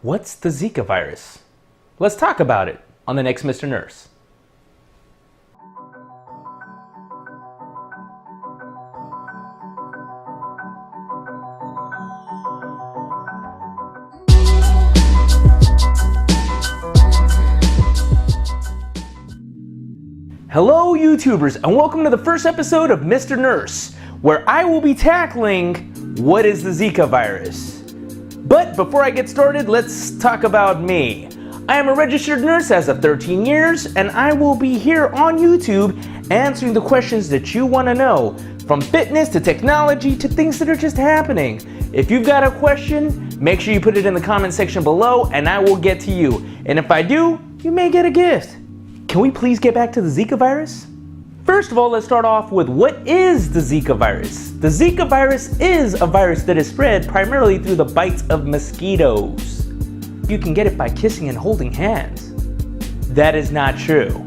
What's the Zika virus? Let's talk about it on the next Mr. Nurse. Hello YouTubers, and welcome to the first episode of Mr. Nurse, where I will be tackling what is the Zika virus. But before I get started, let's talk about me. I am a registered nurse as of 13 years, and I will be here on YouTube answering the questions that you want to know, from fitness to technology to things that are just happening. If you've got a question, make sure you put it in the comment section below and I will get to you. And if I do, you may get a gift. Can we please get back to the Zika virus? First of all, let's start off with what is the Zika virus? The Zika virus is a virus that is spread primarily through the bites of mosquitoes. You can get it by kissing and holding hands. That is not true.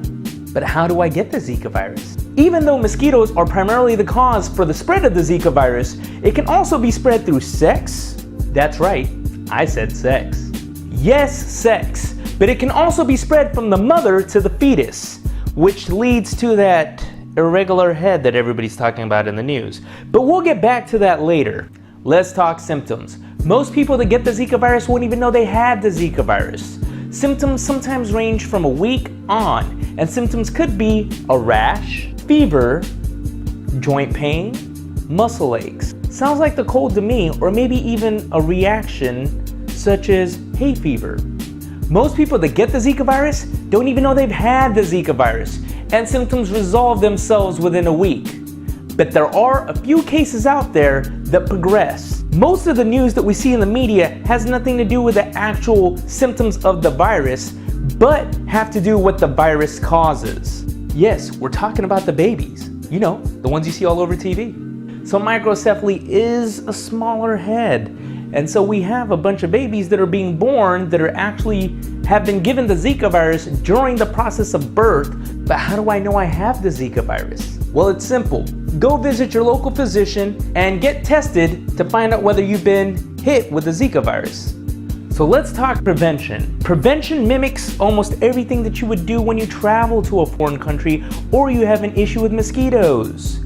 But how do I get the Zika virus? Even though mosquitoes are primarily the cause for the spread of the Zika virus, it can also be spread through sex. That's right, I said sex. Yes, sex. But it can also be spread from the mother to the fetus, which leads to that irregular head that everybody's talking about in the news. But we'll get back to that later. Let's talk symptoms. Most people that get the Zika virus won't even know they had the Zika virus. Symptoms sometimes range from a week on, and symptoms could be a rash, fever, joint pain, muscle aches. Sounds like the cold to me, or maybe even a reaction such as hay fever. Most people that get the Zika virus don't even know they've had the Zika virus, and symptoms resolve themselves within a week. But there are a few cases out there that progress. Most of the news that we see in the media has nothing to do with the actual symptoms of the virus, but have to do with what the virus causes. Yes, we're talking about the babies. You know, the ones you see all over TV. So microcephaly is a smaller head. And so we have a bunch of babies that are being born that are actually have been given the Zika virus during the process of birth. But how do I know I have the Zika virus? Well, it's simple. Go visit your local physician and get tested to find out whether you've been hit with the Zika virus. So let's talk prevention. Prevention mimics almost everything that you would do when you travel to a foreign country or you have an issue with mosquitoes.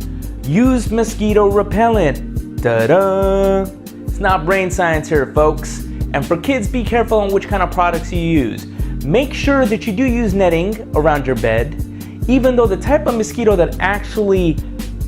Use mosquito repellent. Ta-da! It's not brain science here, folks. And for kids, be careful on which kind of products you use. Make sure that you do use netting around your bed, even though the type of mosquito that actually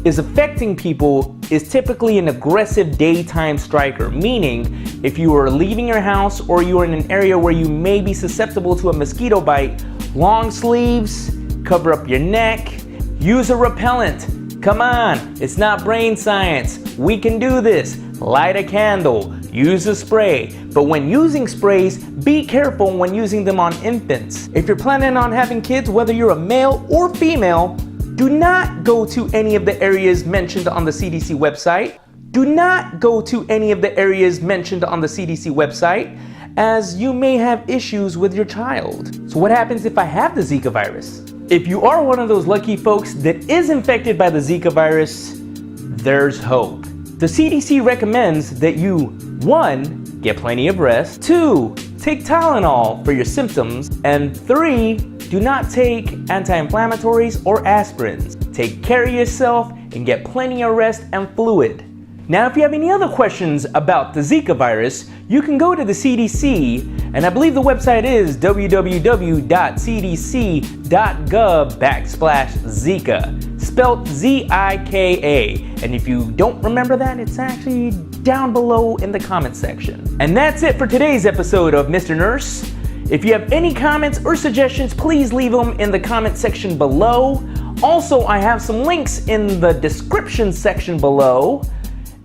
is affecting people is typically an aggressive daytime striker, meaning if you are leaving your house or you are in an area where you may be susceptible to a mosquito bite, long sleeves, cover up your neck, use a repellent. Come on, it's not brain science. We can do this. Light a candle, use a spray. But when using sprays, be careful when using them on infants. If you're planning on having kids, whether you're a male or female, do not go to any of the areas mentioned on the CDC website. Do not go to any of the areas mentioned on the CDC website, as you may have issues with your child. So what happens if I have the Zika virus? If you are one of those lucky folks that is infected by the Zika virus, there's hope. The CDC recommends that you, 1, get plenty of rest, 2, take Tylenol for your symptoms, and 3, do not take anti-inflammatories or aspirins. Take care of yourself and get plenty of rest and fluid. Now, if you have any other questions about the Zika virus, you can go to the CDC, and I believe the website is www.cdc.gov/Zika, spelled Z-I-K-A. And if you don't remember that, it's actually down below in the comment section. And that's it for today's episode of Mr. Nurse. If you have any comments or suggestions, please leave them in the comment section below. Also, I have some links in the description section below.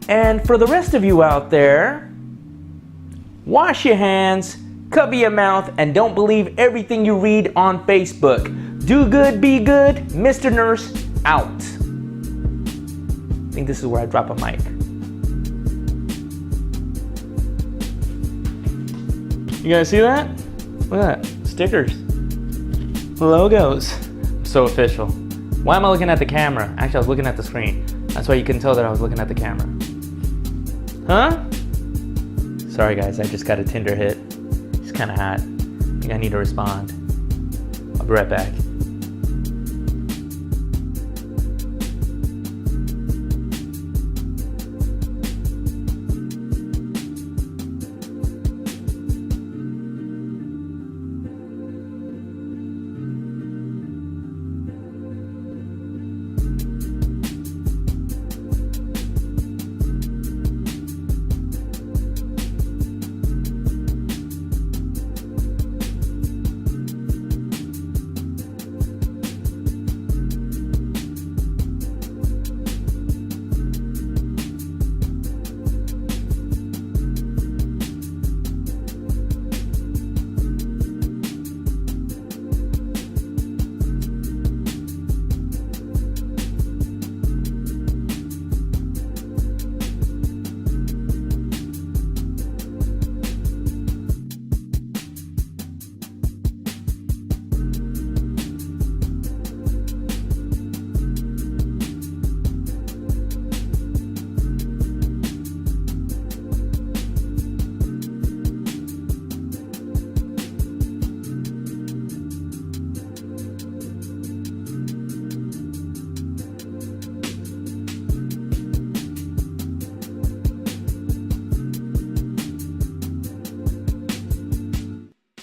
And for the rest of you out there, wash your hands, cover your mouth, and don't believe everything you read on Facebook. Do good, be good. Mr. Nurse, out. I think this is where I drop a mic. You guys see that? Look at that. Stickers. Logos. So official. Why am I looking at the camera? Actually, I was looking at the screen. That's why you can tell that I was looking at the camera. Huh? Sorry guys, I just got a Tinder hit. kind of hot. I think I need to respond. I'll be right back.